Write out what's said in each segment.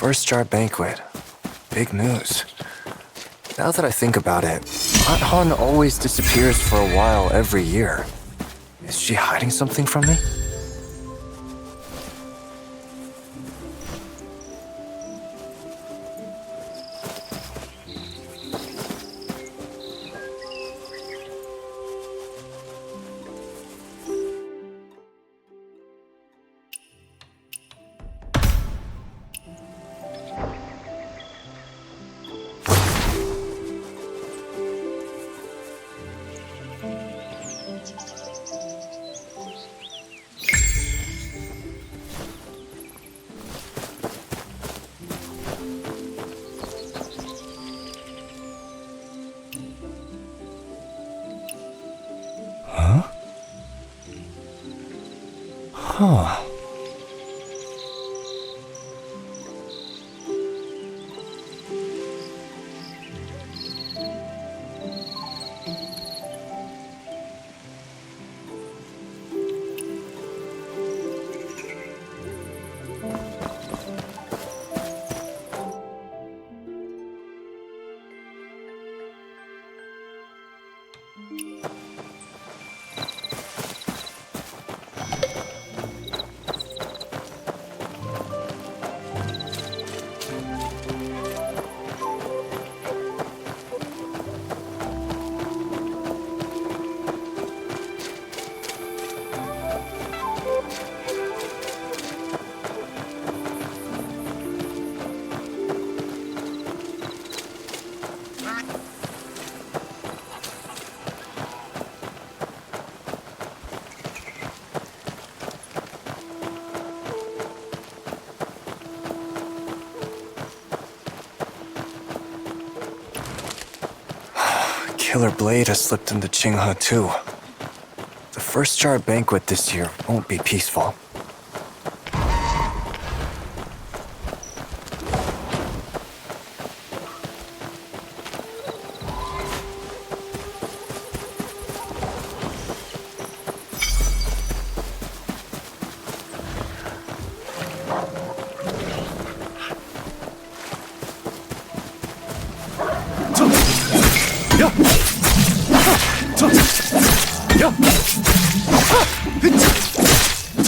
first jar banquet. Big news. Now that I think about it, Aunt Han always disappears for a while every year. Is she hiding something from me? Huh. Killer Blade has slipped into Qinghe too. The first jar banquet this year won't be peaceful.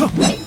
Yeah.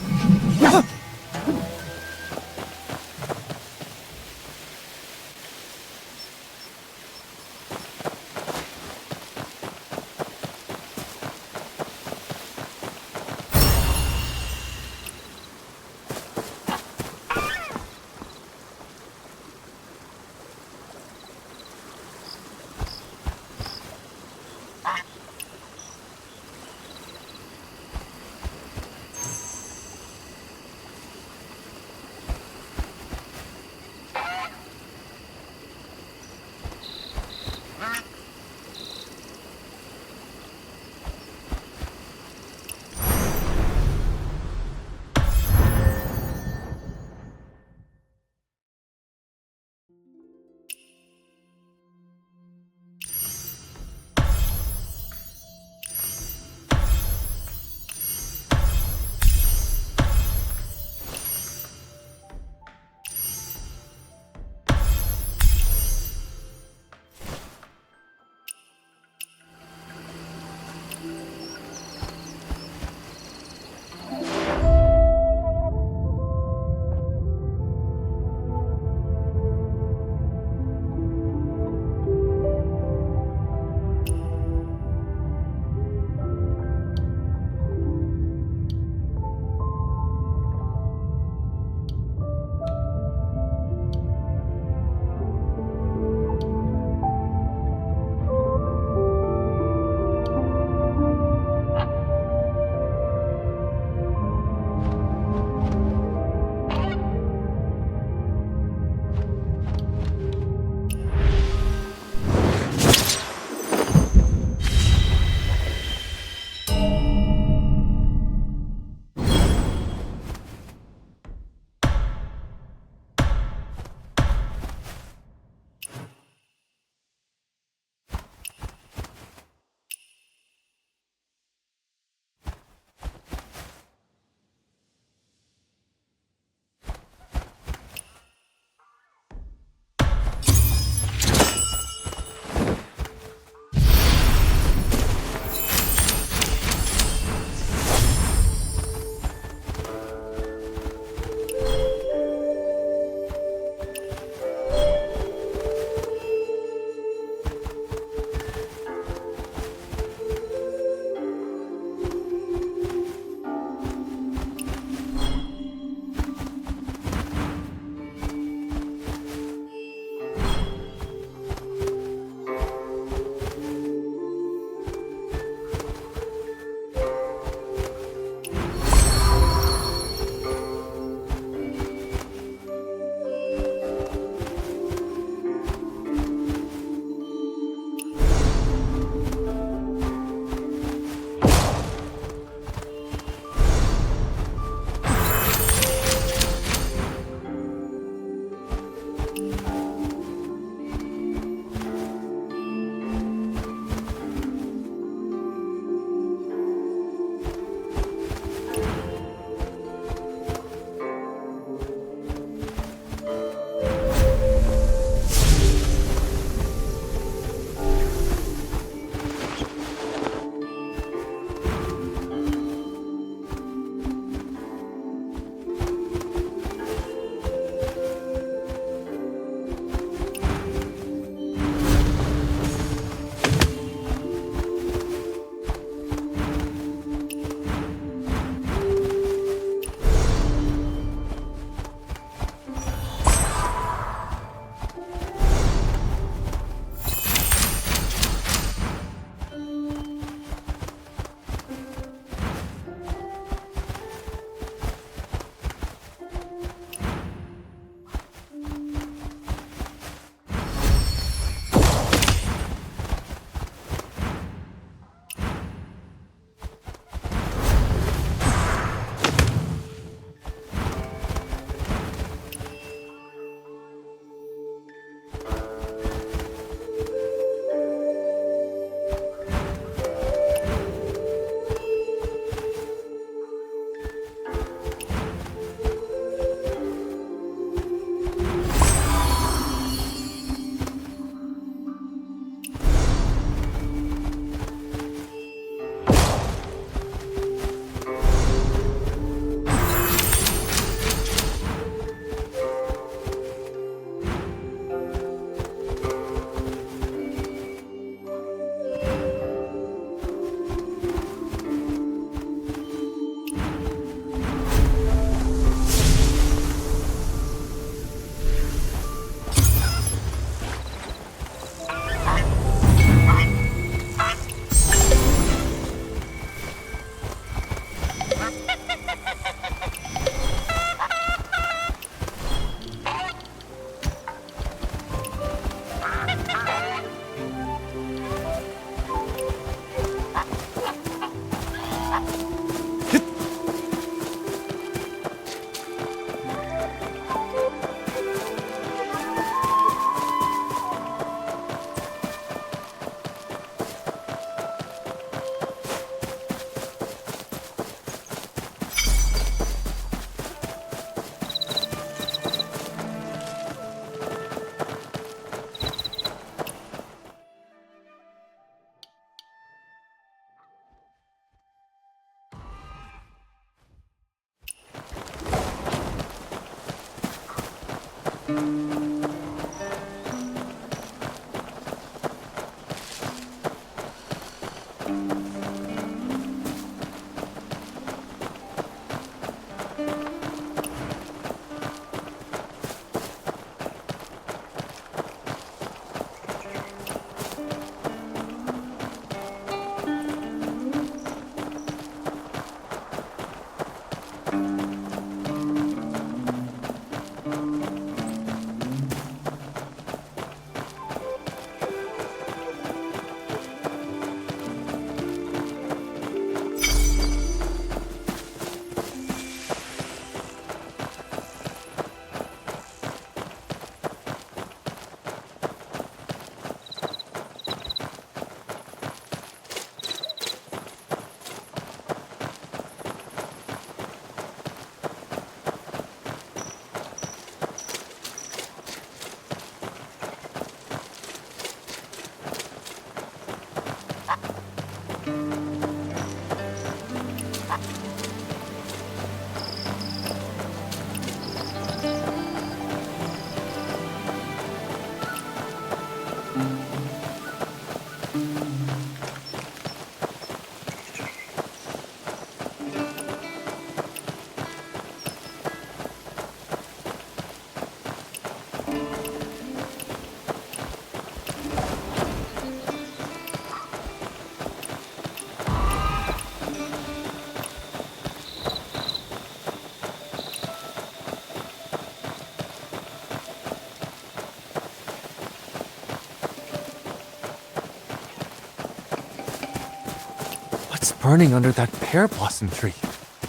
burning under that pear blossom tree.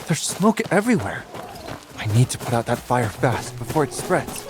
There's smoke everywhere. I need to put out that fire fast before it spreads.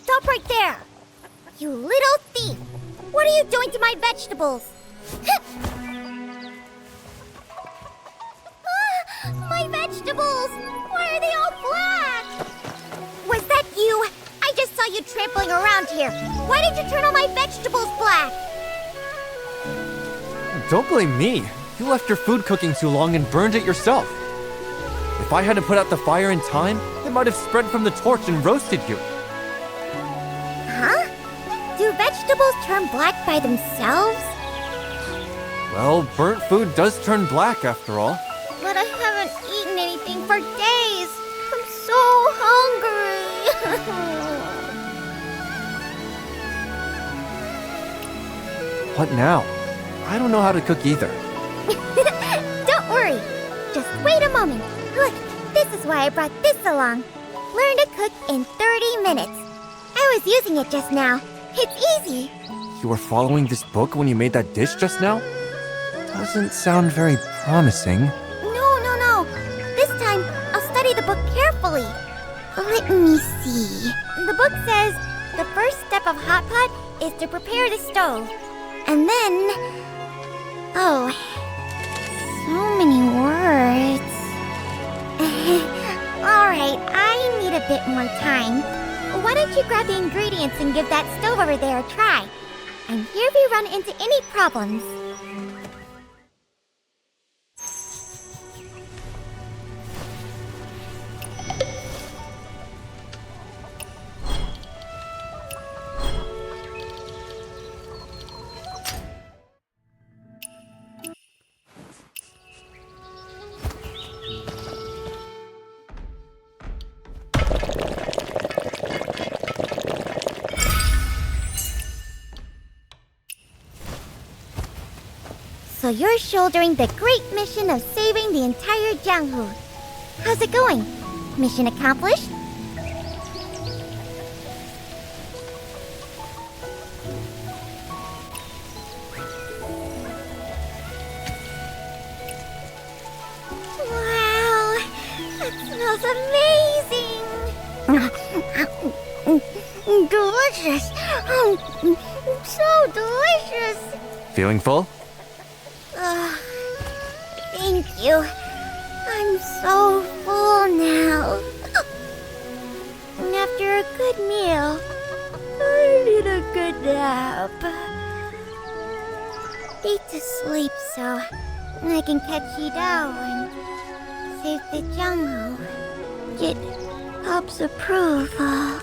Stop right there! You little thief! What are you doing to my vegetables? My vegetables! Why are they all black? Was that you? I just saw you trampling around here. Why did you turn all my vegetables black? Don't blame me. You left your food cooking too long and burned it yourself. If I hadn't put out the fire in time, it might have spread from the torch and roasted you. Huh? Do vegetables turn black by themselves? Well, burnt food does turn black after all. But I haven't eaten anything for days. I'm so hungry. What now? I don't know how to cook either. Don't worry. Just wait a moment. Look, this is why I brought this along. Learn to cook in 30 minutes. I was using it just now. It's easy. You were following this book when you made that dish just now? Doesn't sound very promising. No. This time, I'll study the book carefully. Let me see. The book says the first step of hot pot is to prepare the stove. And then Oh, so many words. Alright, I need a bit more time. Why don't you grab the ingredients and give that stove over there a try? I'm here if you run into any problems. So you're shouldering the great mission of saving the entire Jianghu. How's it going? Mission accomplished? Wow, that smells amazing! Delicious! So delicious! Feeling full? Thank you. I'm so full now. After a good meal, I need a good nap. Need to sleep so I can catch Yidao and save the Jianghu. Get Pop's approval.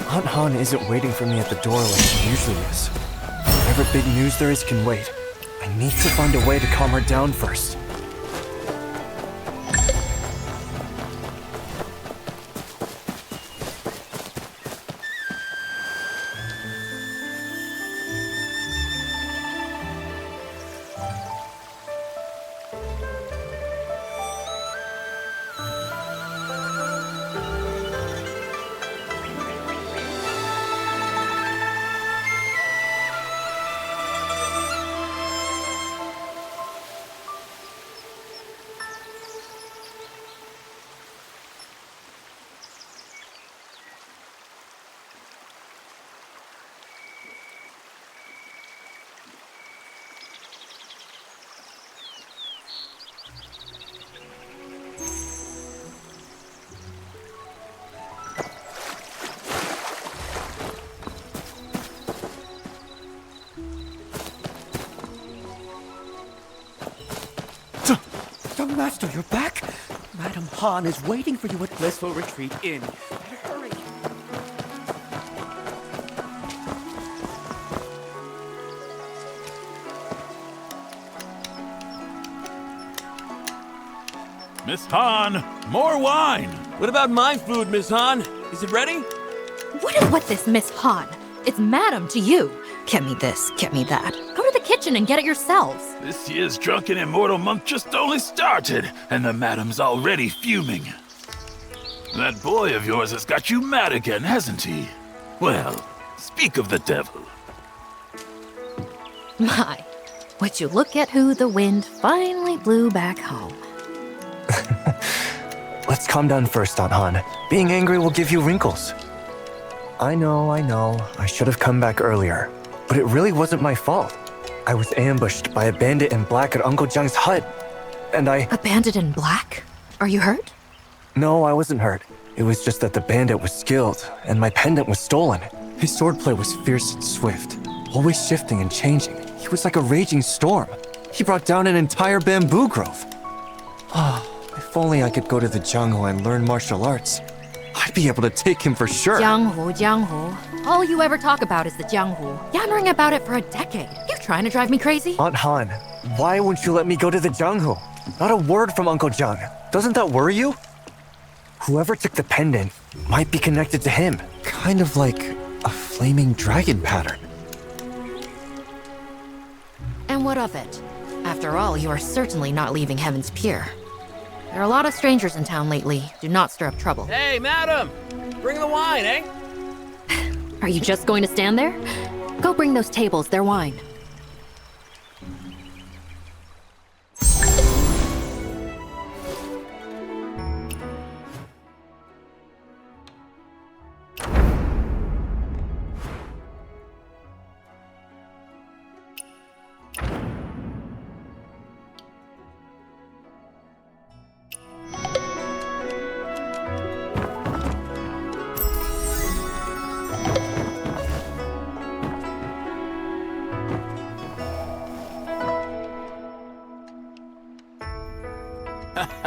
Aunt Han isn't waiting for me at the door like she usually is. Whatever big news there is can wait. I need to find a way to calm her down first. Young Master, you're back? Madam Han is waiting for you at Blissful Retreat Inn. Better hurry. Miss Han, more wine! What about my food, Miss Han? Is it ready? What is with this Miss Han? It's madam to you. Get me this, get me that. Go to the kitchen and get it yourselves. This year's Drunken Immortal month just only started, and the madam's already fuming. That boy of yours has got you mad again, hasn't he? Well, speak of the devil. My, would you look at who the wind finally blew back home. Let's calm down first, Aunt Han. Being angry will give you wrinkles. I know. I should have come back earlier. But it really wasn't my fault. I was ambushed by a bandit in black at Uncle Jiang's hut. And A bandit in black? Are you hurt? No, I wasn't hurt. It was just that the bandit was skilled, and my pendant was stolen. His swordplay was fierce and swift, always shifting and changing. He was like a raging storm. He brought down an entire bamboo grove. If only I could go to the jungle and learn martial arts. I'd be able to take him for sure. Jianghu, Jianghu. All you ever talk about is the Jianghu. Yammering about it for a decade. You trying to drive me crazy? Aunt Han, why won't you let me go to the jungle? Not a word from Uncle John. Doesn't that worry you? Whoever took the pendant might be connected to him. Kind of like a flaming dragon pattern. And what of it? After all, you are certainly not leaving Heaven's Pier. There are a lot of strangers in town lately. Do not stir up trouble. Hey, madam! Bring the wine, eh? Are you just going to stand there? Go bring those tables their wine.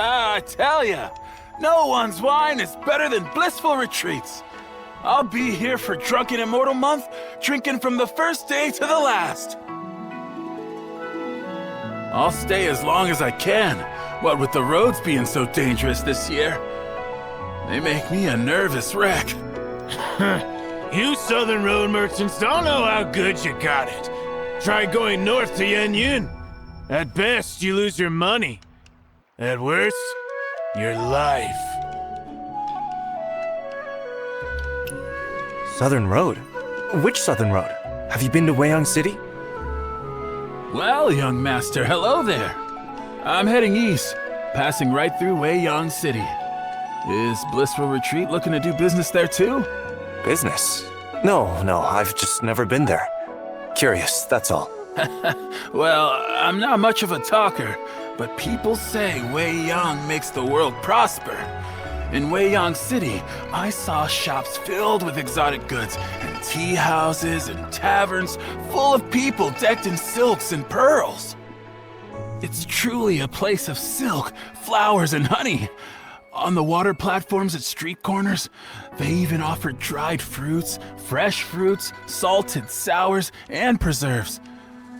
I tell ya, no one's wine is better than Blissful Retreats. I'll be here for Drunken Immortal Month, drinking from the first day to the last. I'll stay as long as I can, what with the roads being so dangerous this year. They make me a nervous wreck. You southern road merchants don't know how good you got it. Try going north to Yanyin. At best, you lose your money. At worst, your life. Southern Road? Which Southern Road? Have you been to Weiyang City? Well, young master, hello there. I'm heading east, passing right through Weiyang City. Is Blissful Retreat looking to do business there too? Business? No, I've just never been there. Curious, that's all. Well, I'm not much of a talker, but people say Weiyang makes the world prosper. In Weiyang City, I saw shops filled with exotic goods, and tea houses and taverns full of people decked in silks and pearls. It's truly a place of silk, flowers, and honey. On the water platforms at street corners, they even offered dried fruits, fresh fruits, salted sours, and preserves.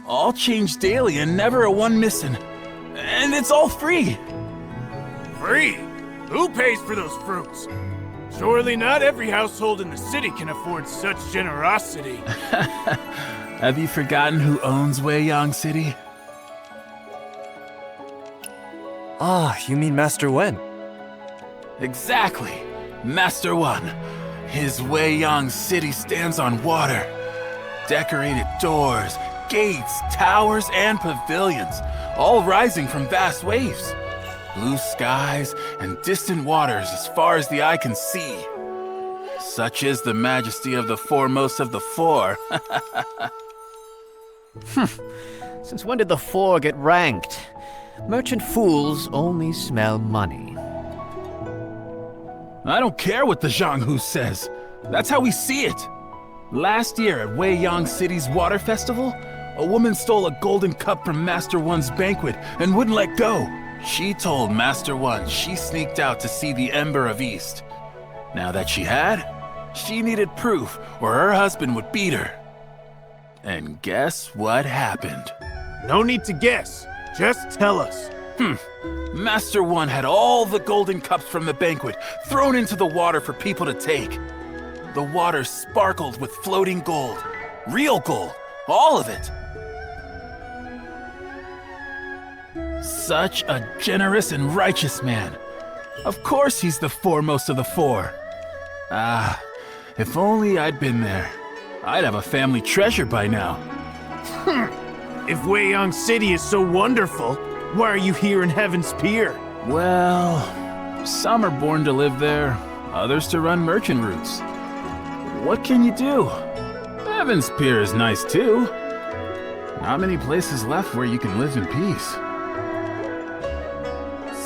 All changed daily and never a one missing. And it's all free. Free? Who pays for those fruits? Surely not every household in the city can afford such generosity. Have you forgotten who owns Weiyang City? Ah, you mean Master Wen? Exactly. Master One. His Weiyang City stands on water. Decorated doors, gates, towers, and pavilions, all rising from vast waves. Blue skies and distant waters as far as the eye can see. Such is the majesty of the foremost of the four. Since when did the four get ranked? Merchant fools only smell money. I don't care what the Jianghu says. That's how we see it. Last year at Weiyang City's Water Festival, a woman stole a golden cup from Master One's banquet and wouldn't let go. She told Master One she sneaked out to see the Ember of East. Now that she had, she needed proof or her husband would beat her. And guess what happened? No need to guess. Just tell us. Master One had all the golden cups from the banquet thrown into the water for people to take. The water sparkled with floating gold. Real gold. All of it. Such a generous and righteous man. Of course he's the foremost of the four. Ah, if only I'd been there. I'd have a family treasure by now. If Weiyang City is so wonderful, why are you here in Heaven's Pier? Well, some are born to live there, others to run merchant routes. What can you do? Heaven's Pier is nice too. Not many places left where you can live in peace.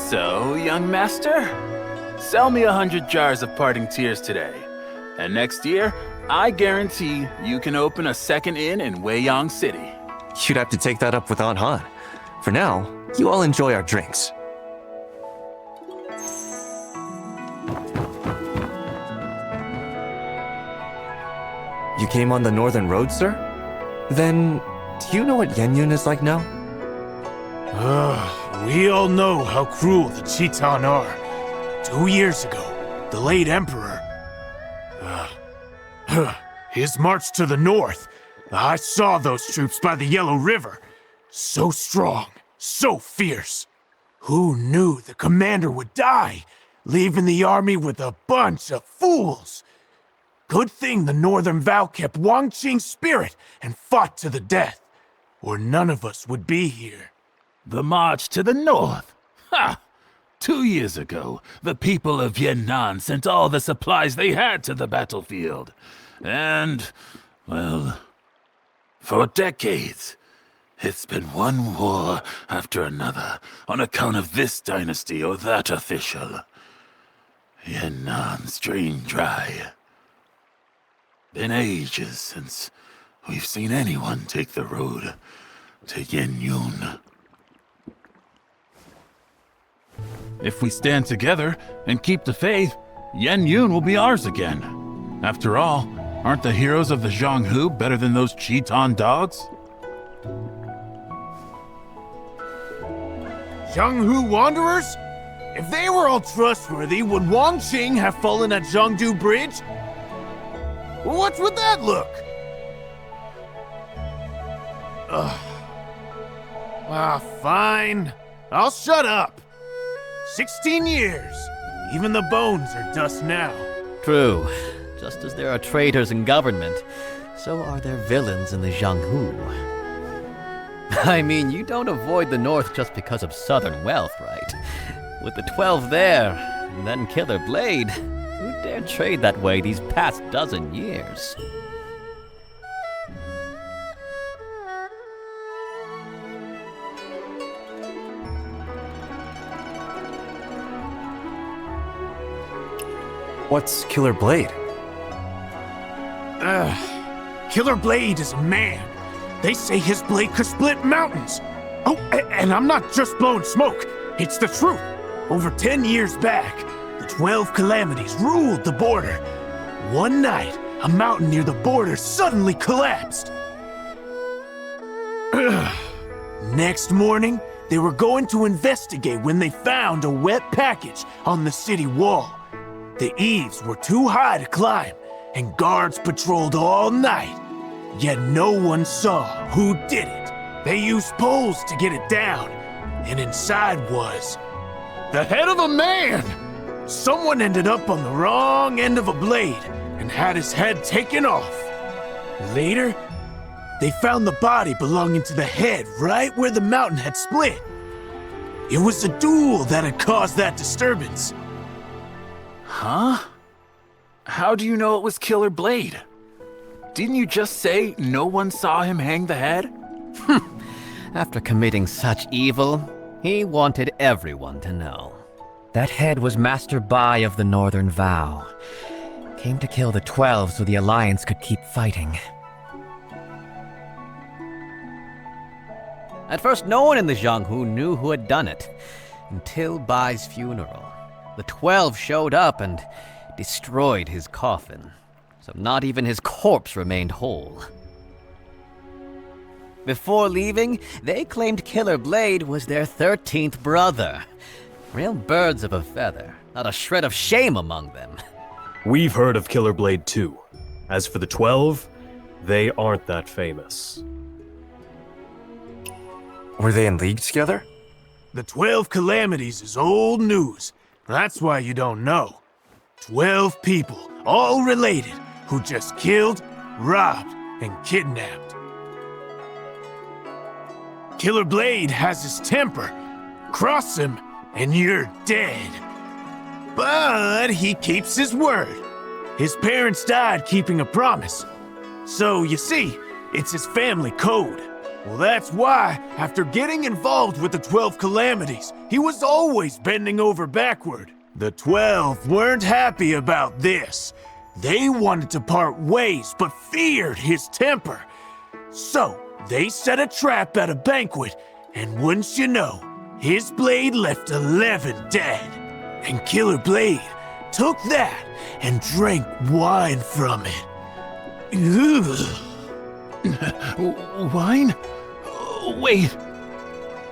So, young master, sell me 100 jars of parting tears today. And next year, I guarantee you can open a second inn in Weiyang City. You'd have to take that up with Aunt Han. For now, you all enjoy our drinks. You came on the Northern Road, sir? Then, do you know what Yenyun is like now? We all know how cruel the Chitan are. 2 years ago, the late Emperor... his march to the north. I saw those troops by the Yellow River. So strong, so fierce. Who knew the commander would die, leaving the army with a bunch of fools? Good thing the Northern Vow kept Wang Qing's spirit and fought to the death, or none of us would be here. The march to the north? Ha! 2 years ago, the people of Yan'an sent all the supplies they had to the battlefield. And, well, for decades, it's been one war after another on account of this dynasty or that official. Yan'an's drained dry. Been ages since we've seen anyone take the road to Yenyun. If we stand together and keep the faith, Yenyun will be ours again. After all, aren't the heroes of the Zhonghu better than those Chitan dogs? Zhonghu Wanderers? If they were all trustworthy, would Wang Qing have fallen at Zhongdu Bridge? What's with that look? Fine. I'll shut up. 16 years. Even the bones are dust now. True. Just as there are traitors in government, so are there villains in the Zhonghu. I mean, you don't avoid the north just because of southern wealth, right? With the 12 there, and then Killer Blade, who dared trade that way these past dozen years? What's Killer Blade? Killer Blade is a man. They say his blade could split mountains. Oh, and I'm not just blowing smoke. It's the truth. Over 10 years back, the 12 calamities ruled the border. One night, a mountain near the border suddenly collapsed. Next morning, they were going to investigate when they found a wet package on the city wall. The eaves were too high to climb, and guards patrolled all night. Yet no one saw who did it. They used poles to get it down, and inside was the head of a man! Someone ended up on the wrong end of a blade and had his head taken off. Later, they found the body belonging to the head right where the mountain had split. It was a duel that had caused that disturbance. Huh? How do you know it was Killer Blade? Didn't you just say no one saw him hang the head? After committing such evil, he wanted everyone to know. That head was Master Bai of the Northern Vow. Came to kill the 12 so the Alliance could keep fighting. At first, no one in the Zhonghu knew who had done it, until Bai's funeral. The 12 showed up and destroyed his coffin, so not even his corpse remained whole. Before leaving, they claimed Killer Blade was their 13th brother. Real birds of a feather, not a shred of shame among them. We've heard of Killer Blade too. As for the 12, they aren't that famous. Were they in league together? The 12 calamities is old news. That's why you don't know. 12 people, all related, who just killed, robbed, and kidnapped. Killer Blade has his temper. Cross him, and you're dead. But he keeps his word. His parents died keeping a promise. So, you see, it's his family code. Well, that's why, after getting involved with the 12 calamities, he was always bending over backward. The 12 weren't happy about this. They wanted to part ways, but feared his temper. So, they set a trap at a banquet, and wouldn't you know, his blade left 11 dead. And Killer Blade took that and drank wine from it. Wine? Wait.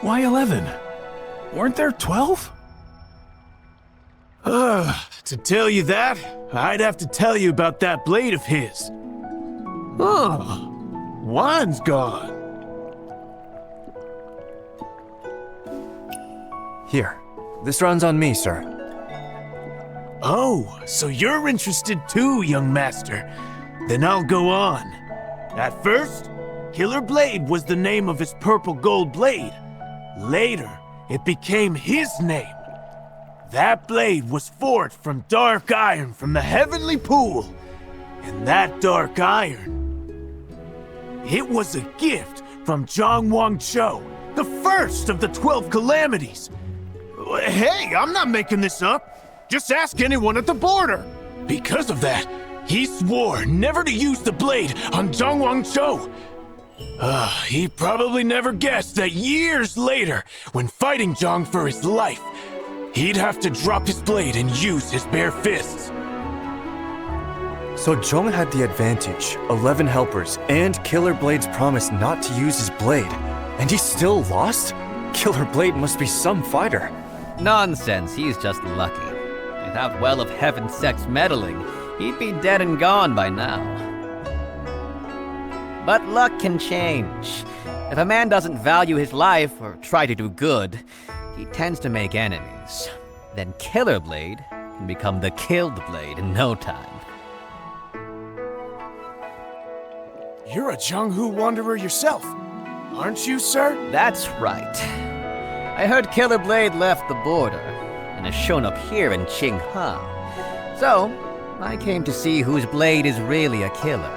Why 11? Weren't there 12? To tell you that, I'd have to tell you about that blade of his. Wine's gone. Here, this round's on me, sir. Oh, so you're interested too, young master. Then I'll go on. At first, Killer Blade was the name of his purple gold blade. Later, it became his name. That blade was forged from dark iron from the heavenly pool. And that dark iron, it was a gift from Zhang Wangzhou, the first of the 12 calamities. Hey, I'm not making this up. Just ask anyone at the border. Because of that, he swore never to use the blade on Zhang Wangzhou. He probably never guessed that years later, when fighting Zhang for his life, he'd have to drop his blade and use his bare fists. So Zhong had the advantage, 11 helpers, and Killer Blade's promise not to use his blade. And he still lost? Killer Blade must be some fighter. Nonsense, he's just lucky. Without Well of Heaven sex meddling, he'd be dead and gone by now. But luck can change. If a man doesn't value his life or try to do good, he tends to make enemies. Then Killer Blade can become the Killed Blade in no time. You're a Jianghu wanderer yourself, aren't you, sir? That's right. I heard Killer Blade left the border and has shown up here in Qingha. So, I came to see whose blade is really a killer.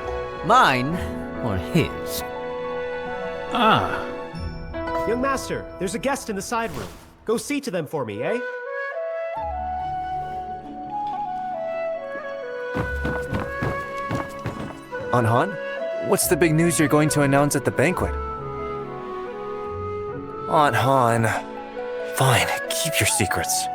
Mine or his. Ah. Young master, there's a guest in the side room. Go see to them for me, eh? Han, what's the big news you're going to announce at the banquet? Han. Fine, keep your secrets.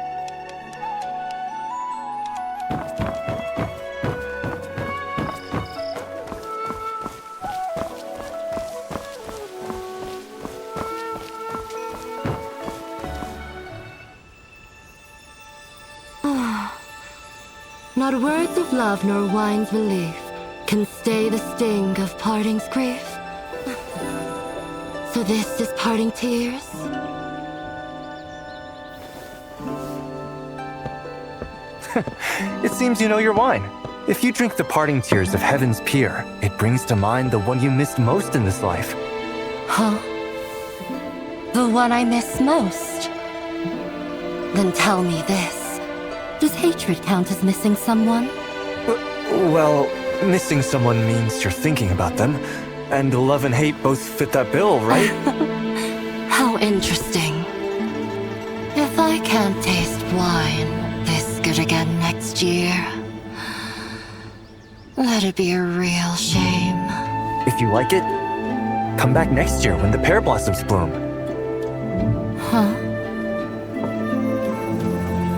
Not words of love nor wine's relief can stay the sting of parting's grief. So this is parting tears? It seems you know your wine. If you drink the parting tears of Heaven's Pier, it brings to mind the one you missed most in this life. Huh? The one I miss most? Then tell me this. Does hatred count as missing someone? Well, missing someone means you're thinking about them, and love and hate both fit that bill, right? How interesting. If I can't taste wine this good again next year, that'd be a real shame. If you like it, come back next year when the pear blossoms bloom. Huh?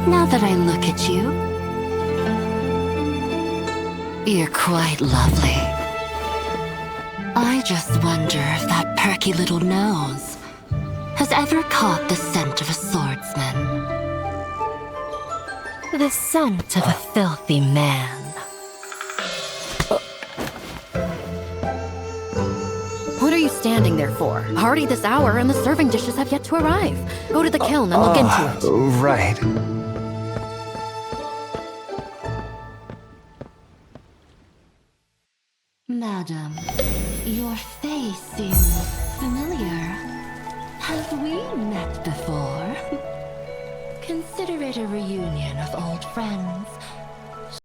Now that I look at you, you're quite lovely. I just wonder if that perky little nose has ever caught the scent of a swordsman. The scent of a filthy man. What are you standing there for? Already this hour and the serving dishes have yet to arrive. Go to the kiln and look into it. Right. Madam, your face seems familiar. Have we met before? Consider it a reunion of old friends.